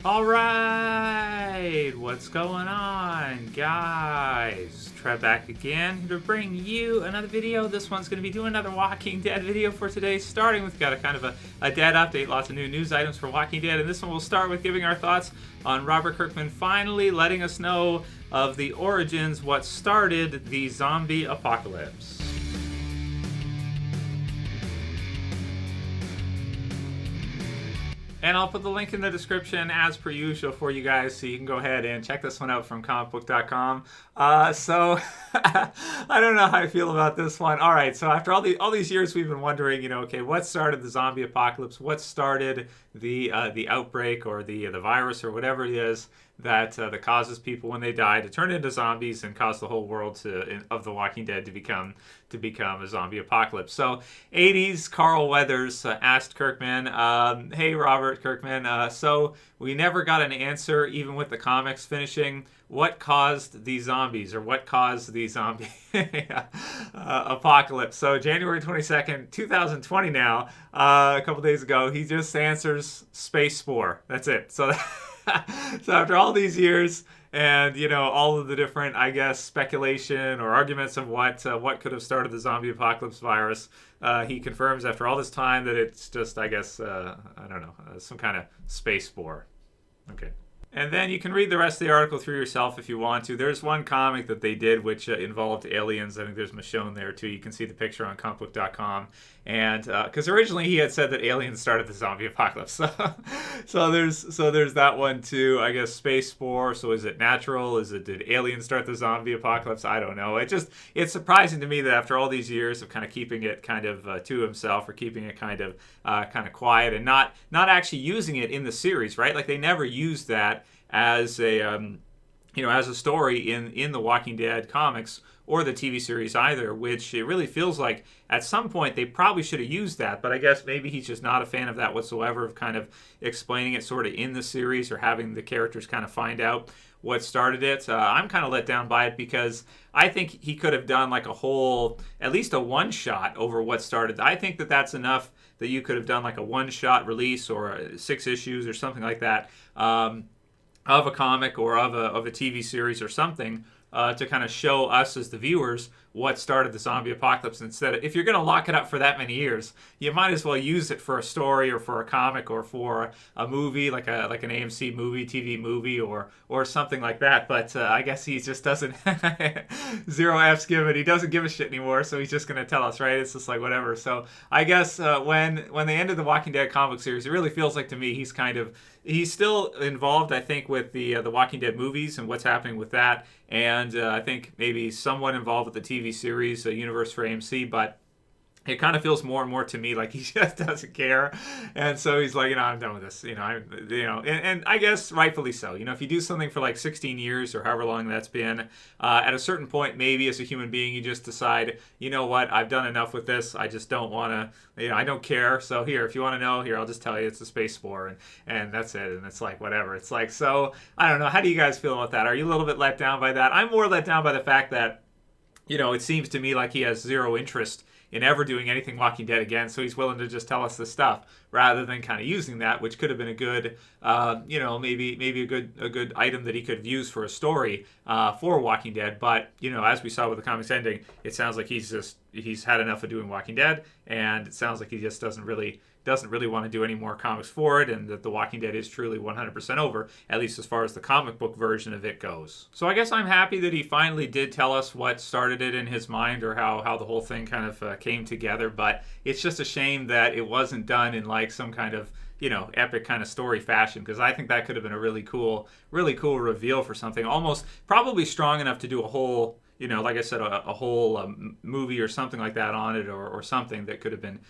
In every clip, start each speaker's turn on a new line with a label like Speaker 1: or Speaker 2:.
Speaker 1: All right, what's going on, guys? Trev back again to bring you another video. This one's going to be doing another Walking Dead video for today. Starting with, got a kind of a Dead update, lots of new news items for Walking Dead, and this one will start with giving our thoughts on Robert Kirkman finally letting us know of the origins, what started the zombie apocalypse. And I'll put the link in the description as per usual for you guys, so you can go ahead and check this one out from comicbook.com. So I don't know how I feel about this one. All right, so after all these years, we've been wondering, okay, what started the zombie apocalypse? What started the outbreak or the virus or whatever it is that causes people when they die to turn into zombies and cause the whole world of The Walking Dead to become a zombie apocalypse. So 80s Carl Weathers asked Kirkman, hey Robert Kirkman, so we never got an answer even with the comics finishing. What caused the zombies, or what caused the zombie apocalypse? So January 22nd, 2020 now, a couple days ago, he just answers space spore. That's it. So so after all these years and, all of the different, I guess, speculation or arguments of what could have started the zombie apocalypse virus, he confirms after all this time that it's just, I guess, I don't know, some kind of space spore. Okay. And then you can read the rest of the article through yourself if you want to. There's one comic that they did which involved aliens. I think there's michone there too. You can see the picture on comicbook.com. And because originally he had said that aliens started the zombie apocalypse. So there's that one too. I guess space spore. So is it natural? Did aliens start the zombie apocalypse? I don't know. It's surprising to me that after all these years of kind of keeping it kind of to himself, or keeping it kind of quiet and not actually using it in the series, right? Like they never used that as a as a story in the Walking Dead comics or the TV series either, which it really feels like at some point they probably should have used that, but I guess maybe he's just not a fan of that whatsoever, of kind of explaining it sort of in the series or having the characters kind of find out what started it. I'm kind of let down by it because I think he could have done like at least a one-shot over what started. I think that's enough that you could have done like a one-shot release or 6 issues or something like that of a comic or of a TV series or something to kind of show us as the viewers what started the zombie apocalypse. Instead, if you're going to lock it up for that many years, you might as well use it for a story or for a comic or for a movie, like an AMC movie, TV movie, or something like that. But I guess he just doesn't zero F's given. He doesn't give a shit anymore, so he's just going to tell us, right? It's just like whatever. So I guess when they ended the Walking Dead comic series, it really feels like to me he's still involved, I think, with the Walking Dead movies and what's happening with that, and I think maybe somewhat involved with the TV series, universe for AMC, but it kind of feels more and more to me like he just doesn't care, and so he's like, I'm done with this, and I guess rightfully so. If you do something for like 16 years or however long that's been, at a certain point, maybe as a human being, you just decide, what, I've done enough with this. I just don't want to, I don't care. So here, if you want to know, here, I'll just tell you it's a space spore, and that's it. And it's like whatever. It's like, so I don't know. How do you guys feel about that? Are you a little bit let down by that? I'm more let down by the fact that, it seems to me like he has zero interest in ever doing anything Walking Dead again, so he's willing to just tell us this stuff rather than kind of using that, which could have been a good, maybe a good item that he could have used for a story for Walking Dead. But as we saw with the comics ending, it sounds like he's had enough of doing Walking Dead, and it sounds like he just doesn't really want to do any more comics for it, and that The Walking Dead is truly 100% over, at least as far as the comic book version of it goes. So I guess I'm happy that he finally did tell us what started it in his mind, or how the whole thing kind of came together, but it's just a shame that it wasn't done in like some kind of epic kind of story fashion, because I think that could have been a really cool reveal for something, almost probably strong enough to do a whole, like I said, a whole movie or something like that on it, or something that could have been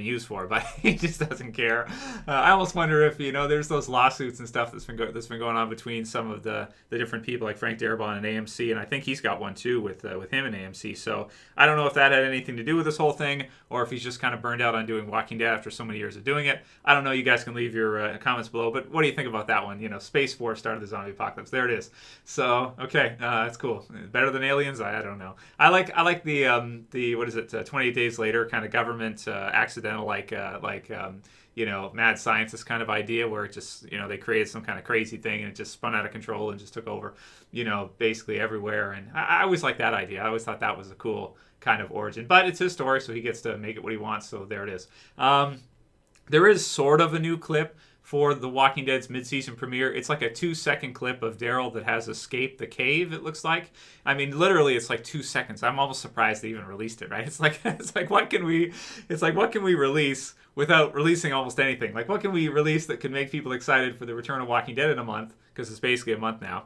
Speaker 1: used for. But he just doesn't care. I almost wonder if there's those lawsuits and stuff that's been going on between some of the different people, like Frank Darabont and AMC, and I think he's got one too with him and AMC. So I don't know if that had anything to do with this whole thing, or if he's just kind of burned out on doing Walking Dead after so many years of doing it. I don't know. You guys can leave your comments below. But what do you think about that one? Space Force started the zombie apocalypse. There it is. So okay, that's cool. Better than aliens. I don't know. I like the what is it? 28 Days Later kind of government accidental mad scientist kind of idea where it just, they created some kind of crazy thing and it just spun out of control and just took over, basically everywhere. And I always liked that idea. I always thought that was a cool kind of origin. But it's his story, so he gets to make it what he wants. So there it is. There is sort of a new clip for The Walking Dead's mid-season premiere. It's like a 2-second clip of Daryl that has escaped the cave, it looks like. I mean, literally, it's like 2 seconds. I'm almost surprised they even released it, right? It's like what can we release without releasing almost anything? Like, what can we release that can make people excited for the return of Walking Dead in a month? Because it's basically a month now,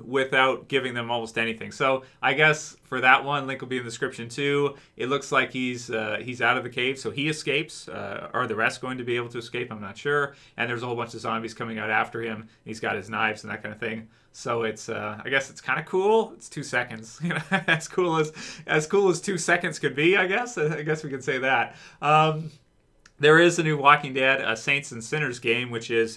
Speaker 1: without giving them almost anything. So I guess for that one, link will be in the description too. It looks like he's out of the cave, so he escapes. Are the rest going to be able to escape? I'm not sure. And there's a whole bunch of zombies coming out after him. He's got his knives and that kind of thing. So it's I guess it's kind of cool. It's 2 seconds, as cool as 2 seconds could be. I guess we could say that. There is a new Walking Dead Saints and Sinners game, which is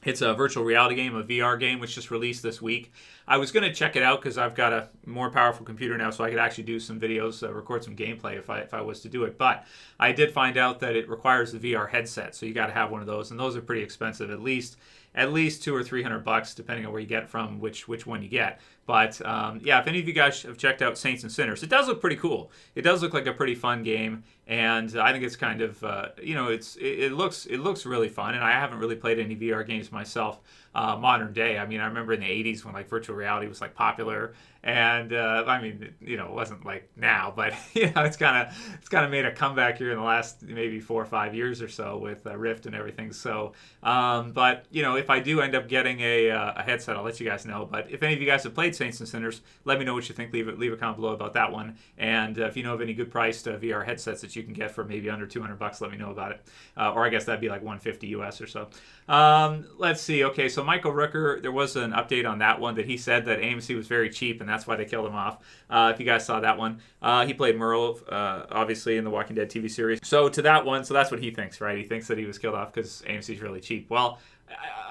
Speaker 1: it's a virtual reality game, a VR game, which just released this week. I was going to check it out because I've got a more powerful computer now, so I could actually do some videos, record some gameplay if I was to do it. But I did find out that it requires the VR headset, so you got to have one of those, and those are pretty expensive, at least $200 or $300, depending on where you get from, which one you get. But yeah, if any of you guys have checked out Saints and Sinners, it does look pretty cool. It does look like a pretty fun game, and I think it's kind of it looks really fun. And I haven't really played any VR games myself, modern day. I mean, I remember in the '80s when like virtual reality was like popular, and I mean, it wasn't like now, but it's kind of made a comeback here in the last maybe 4 or 5 years or so with Rift and everything. So, but if I do end up getting a headset, I'll let you guys know. But if any of you guys have played Saints and Sinners, let me know what you think. Leave a comment below about that one. And if you know of any good priced VR headsets that you can get for maybe under $200, let me know about it. Or I guess that'd be like $150 US or so. Let's see. Okay, so Michael Rooker, there was an update on that one that he said that AMC was very cheap and that's why they killed him off. If you guys saw that one, he played Merle, obviously in the Walking Dead TV series. So to that one, so that's what he thinks, right? He thinks that he was killed off because AMC's really cheap. Well,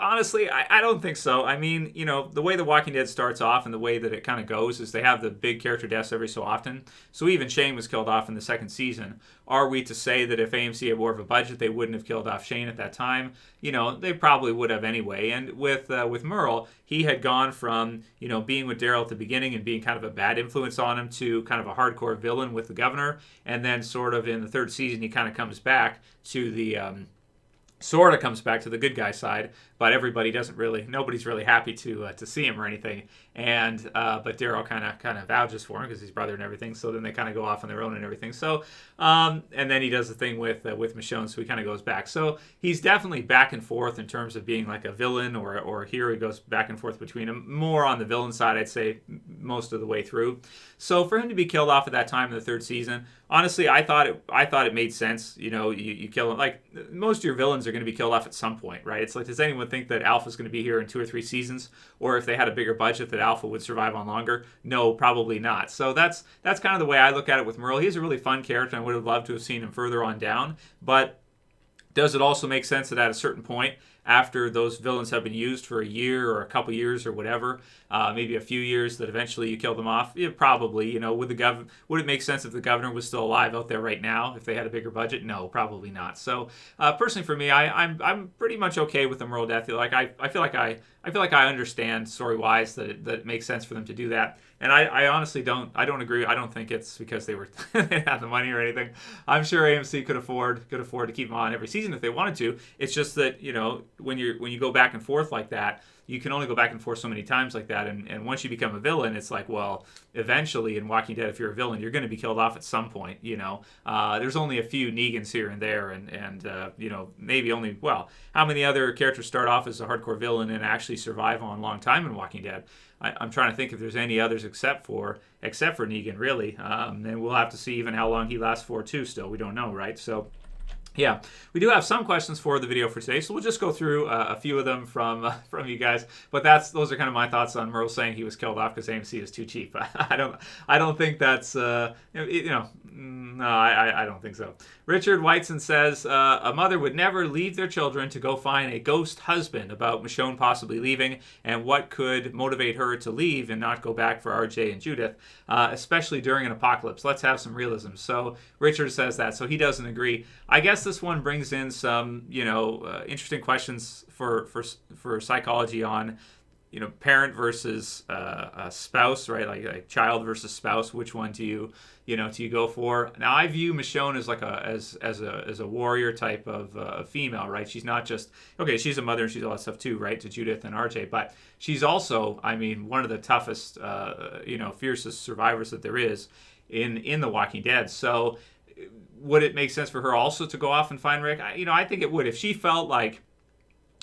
Speaker 1: honestly, I don't think so. I mean, the way The Walking Dead starts off and the way that it kind of goes is they have the big character deaths every so often. So even Shane was killed off in the second season. Are we to say that if AMC had more of a budget, they wouldn't have killed off Shane at that time? They probably would have anyway. And with Merle, he had gone from, being with Daryl at the beginning and being kind of a bad influence on him to kind of a hardcore villain with the governor. And then sort of in the third season, he kind of comes back to the... sort of comes back to the good guy side, but nobody's really happy to see him or anything. And but Daryl kind of vouches for him because he's brother and everything. So then they kind of go off on their own and everything. So and then he does the thing with Michonne, so he kind of goes back. So he's definitely back and forth in terms of being like a villain or a hero. He goes back and forth between them. More on the villain side, I'd say, most of the way through. So for him to be killed off at that time in the third season, honestly, I thought it made sense. You kill him. Like most of your villains are going to be killed off at some point, right? It's like, does anyone think that Alpha's going to be here in 2 or 3 seasons, or if they had a bigger budget that Alpha would survive on longer? No, probably not. So that's kind of the way I look at it with Merle. He's a really fun character. I would have loved to have seen him further on down, but does it also make sense that at a certain point, after those villains have been used for a year or a couple years or whatever, maybe a few years, that eventually you kill them off? Yeah, probably. Would it make sense if the governor was still alive out there right now if they had a bigger budget? No, probably not. So personally for me, I'm pretty much okay with the Merle death. Like I feel like I understand story-wise that it makes sense for them to do that. And I honestly don't agree. I don't think it's because they had the money or anything. I'm sure AMC could afford to keep them on every season if they wanted to. It's just that, when you go back and forth like that, you can only go back and forth so many times like that. And once you become a villain, it's like, well, eventually in Walking Dead, if you're a villain, you're going to be killed off at some point. There's only a few Negans here and there, and maybe only, well, how many other characters start off as a hardcore villain and actually survive on a long time in Walking Dead? I'm trying to think if there's any others except for Negan, really. And we'll have to see even how long he lasts for too. Still, we don't know, right? So. Yeah, we do have some questions for the video for today, so we'll just go through a few of them from you guys. But those are kind of my thoughts on Merle saying he was killed off because AMC is too cheap. I don't think that's No, I don't think so. Richard Whiteson says a mother would never leave their children to go find a ghost husband, about Michonne possibly leaving and what could motivate her to leave and not go back for RJ and Judith, especially during an apocalypse. Let's have some realism. So Richard says that. So he doesn't agree. I guess this one brings in some, interesting questions for psychology on, parent versus spouse, right? Like child versus spouse. Which one do you go for? Now, I view Michonne as like as a warrior type of female, right? She's not just, okay, she's a mother and she's all that stuff too, right? To Judith and RJ, but she's also, one of the toughest, fiercest survivors that there is in The Walking Dead. So would it make sense for her also to go off and find Rick? I think it would. If she felt like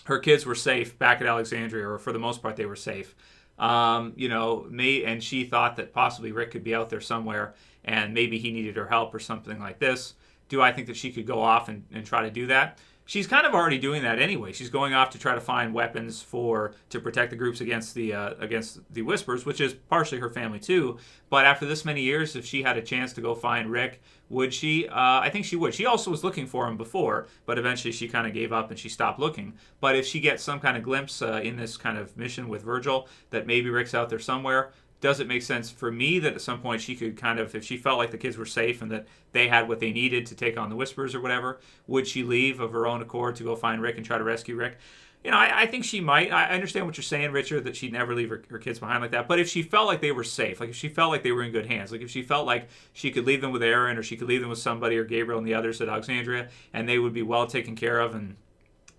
Speaker 1: her kids were safe back at Alexandria, or for the most part they were safe, and she thought that possibly Rick could be out there somewhere and maybe he needed her help or something like this. Do I think that she could go off and try to do that? She's kind of already doing that anyway. She's going off to try to find weapons to protect the groups against the Whispers, which is partially her family too. But after this many years, if she had a chance to go find Rick, would she? I think she would. She also was looking for him before, but eventually she kind of gave up and she stopped looking. But if she gets some kind of glimpse in this kind of mission with Virgil that maybe Rick's out there somewhere, does it make sense for me that at some point she could kind of, if she felt like the kids were safe and that they had what they needed to take on the Whispers or whatever, would she leave of her own accord to go find Rick and try to rescue Rick? I think she might. I understand what you're saying, Richard, that she'd never leave her kids behind like that. But if she felt like they were safe, like if she felt like they were in good hands, like if she felt like she could leave them with Aaron or she could leave them with somebody or Gabriel and the others at Alexandria and they would be well taken care of and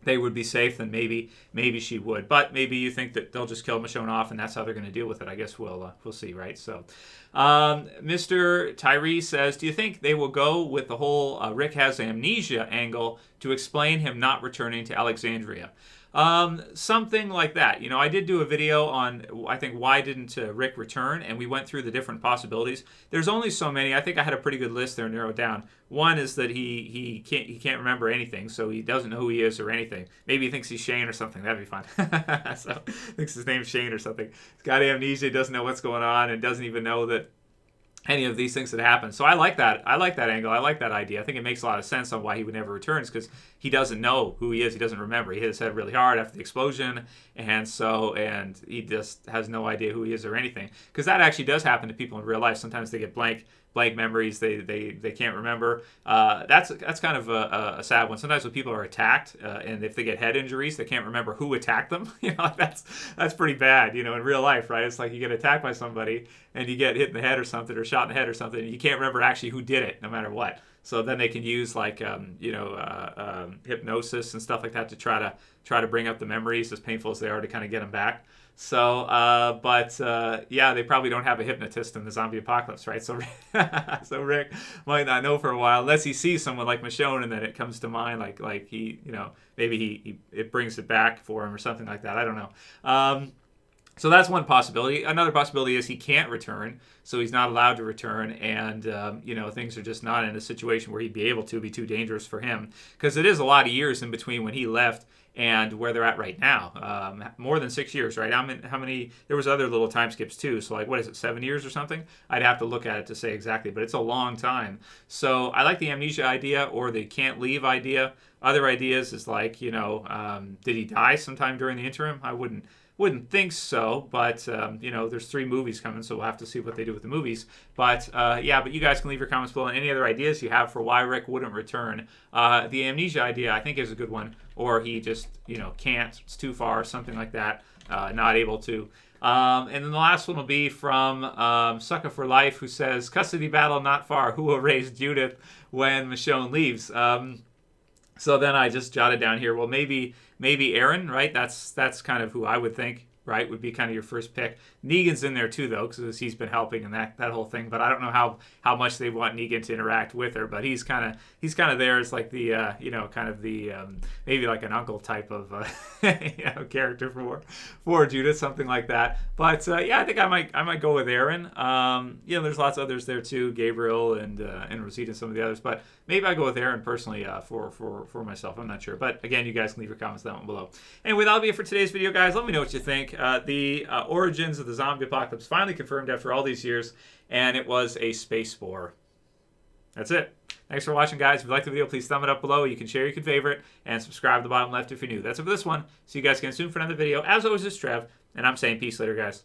Speaker 1: they would be safe, then maybe she would. But maybe you think that they'll just kill Michonne off and that's how they're going to deal with it. I guess we'll see, right? So Mr. Tyree says, do you think they will go with the whole Rick has amnesia angle to explain him not returning to Alexandria? Something like that. I did do a video on, I think, why didn't Rick return, and we went through the different possibilities. There's only so many. I think I had a pretty good list there narrowed down. One is that he can't remember anything, so he doesn't know who he is or anything. Maybe he thinks he's Shane or something. That'd be fun. So thinks his name's Shane or something. He's got amnesia, doesn't know what's going on, and doesn't even know that any of these things that happen. So I like that. I like that angle. I like that idea. I think it makes a lot of sense on why he would never return, because he doesn't know who he is. He doesn't remember. He hit his head really hard after the explosion, and he just has no idea who he is or anything. Because that actually does happen to people in real life. Sometimes they get blank memories. They can't remember. That's kind of a sad one. Sometimes when people are attacked and if they get head injuries, they can't remember who attacked them. That's pretty bad. In real life, right? It's like you get attacked by somebody and you get hit in the head or something, or shot in the head or something, and you can't remember actually who did it, no matter what. So then they can use like hypnosis and stuff like that to try to bring up the memories, as painful as they are, to kind of get them back. So, they probably don't have a hypnotist in the zombie apocalypse, right? So, so Rick might not know for a while, unless he sees someone like Michonne, and then it comes to mind, like he, maybe it brings it back for him or something like that. I don't know. So that's one possibility. Another possibility is he can't return, so he's not allowed to return, and things are just not in a situation where he'd be able to, be too dangerous for him, because it is a lot of years in between when he left and where they're at right now. More than 6 years, right? How many? There was other little time skips too. So like, what is it, 7 years or something? I'd have to look at it to say exactly, but it's a long time. So I like the amnesia idea or the can't leave idea. Other ideas is like, did he die sometime during the interim? I wouldn't think so, but there's 3 movies coming, so we'll have to see what they do with the movies. But but you guys can leave your comments below on any other ideas you have for why Rick wouldn't return. The amnesia idea, I think, is a good one, or he just can't, it's too far, something like that, not able to. And then the last one will be from Sucker for Life, who says, custody battle not far, who will raise Judith when Michonne leaves? So then I just jotted down here, well, maybe Aaron, right? That's kind of who I would think, right? Would be kind of your first pick. Negan's in there too, though, because he's been helping and that whole thing. But I don't know how much they want Negan to interact with her. But he's kind of there as like the kind of the maybe like an uncle type of character for Judith, something like that. But I think I might go with Aaron. There's lots of others there too, Gabriel and Rosita and some of the others. But maybe I go with Aaron personally for myself. I'm not sure. But again, you guys can leave your comments down below. Anyway, that'll be it for today's video, guys. Let me know what you think. The origins of the zombie apocalypse finally confirmed after all these years, and it was a space spore. That's it. Thanks for watching, guys. If you liked the video, please thumb it up below. You can share, you can favorite, and subscribe to the bottom left if you're new. That's it for this one. See you guys again soon for another video. As always, this is Trev, and I'm saying peace later, guys.